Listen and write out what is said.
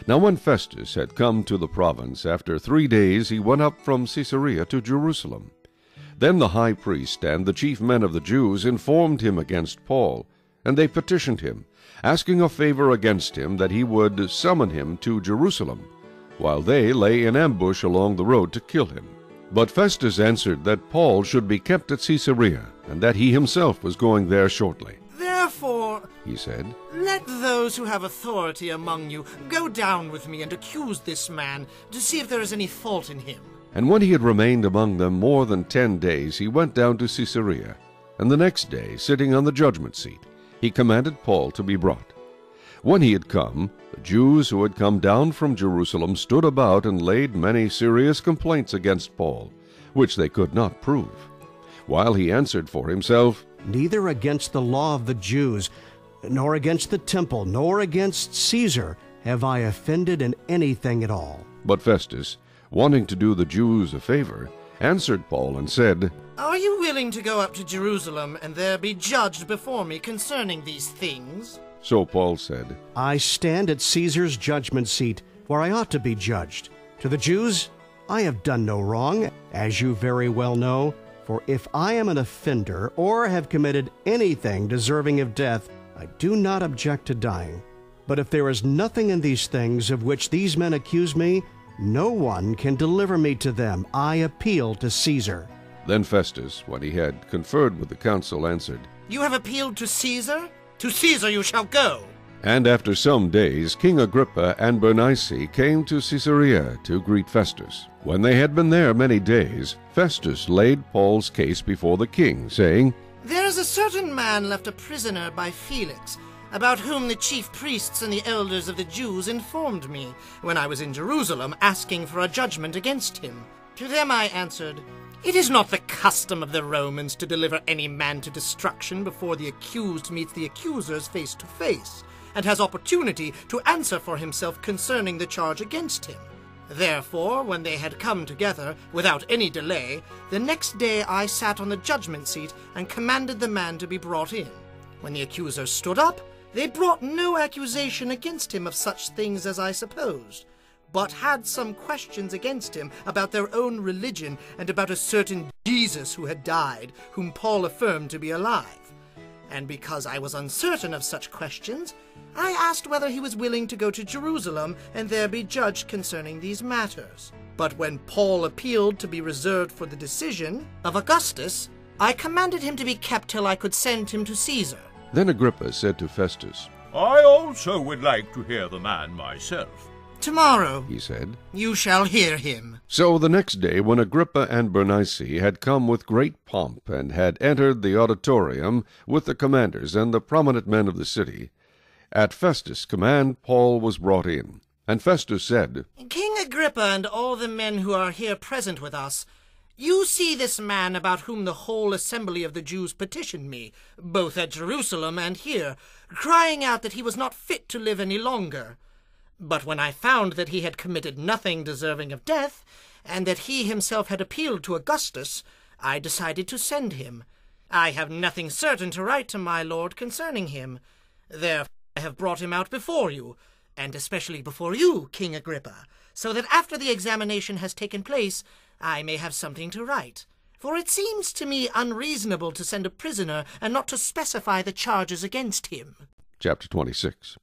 Now when Festus had come to the province, after 3 days he went up from Caesarea to Jerusalem. Then the high priest and the chief men of the Jews informed him against Paul, and they petitioned him, asking a favor against him that he would summon him to Jerusalem, while they lay in ambush along the road to kill him. But Festus answered that Paul should be kept at Caesarea, and that he himself was going there shortly. Therefore, He said, let those who have authority among you go down with me and accuse this man, to see if there is any fault in him. And when he had remained among them more than 10 days, he went down to Caesarea. And the next day, sitting on the judgment seat, he commanded Paul to be brought. When he had come, the Jews who had come down from Jerusalem stood about and laid many serious complaints against Paul, which they could not prove. While he answered for himself, Neither against the law of the Jews, nor against the temple, nor against Caesar have I offended in anything at all. But Festus, wanting to do the Jews a favor, answered Paul and said, Are you willing to go up to Jerusalem and there be judged before me concerning these things? So Paul said, I stand at Caesar's judgment seat, where I ought to be judged. To the Jews, I have done no wrong, as you very well know. For if I am an offender, or have committed anything deserving of death, I do not object to dying. But if there is nothing in these things of which these men accuse me, no one can deliver me to them. I appeal to Caesar. Then Festus, when he had conferred with the council, answered, You have appealed to Caesar? To Caesar you shall go. And after some days King Agrippa and Bernice came to Caesarea to greet Festus. When they had been there many days, Festus laid Paul's case before the king, saying, There is a certain man left a prisoner by Felix, about whom the chief priests and the elders of the Jews informed me, when I was in Jerusalem asking for a judgment against him. To them I answered, It is not the custom of the Romans to deliver any man to destruction before the accused meets the accusers face to face, and has opportunity to answer for himself concerning the charge against him. Therefore, when they had come together, without any delay, the next day I sat on the judgment seat and commanded the man to be brought in. When the accusers stood up, they brought no accusation against him of such things as I supposed, but had some questions against him about their own religion and about a certain Jesus who had died, whom Paul affirmed to be alive. And because I was uncertain of such questions, I asked whether he was willing to go to Jerusalem and there be judged concerning these matters. But when Paul appealed to be reserved for the decision of Augustus, I commanded him to be kept till I could send him to Caesar. Then Agrippa said to Festus, I also would like to hear the man myself. Tomorrow, he said. you shall hear him. So the next day, when Agrippa and Bernice had come with great pomp, and had entered the auditorium with the commanders and the prominent men of the city, at Festus' command Paul was brought in. And Festus said, King Agrippa and all the men who are here present with us, you see this man about whom the whole assembly of the Jews petitioned me, both at Jerusalem and here, crying out that he was not fit to live any longer. But when I found that he had committed nothing deserving of death, and that he himself had appealed to Augustus, I decided to send him. I have nothing certain to write to my lord concerning him. Therefore I have brought him out before you, and especially before you, King Agrippa, so that after the examination has taken place, I may have something to write. For it seems to me unreasonable to send a prisoner and not to specify the charges against him. Chapter 26.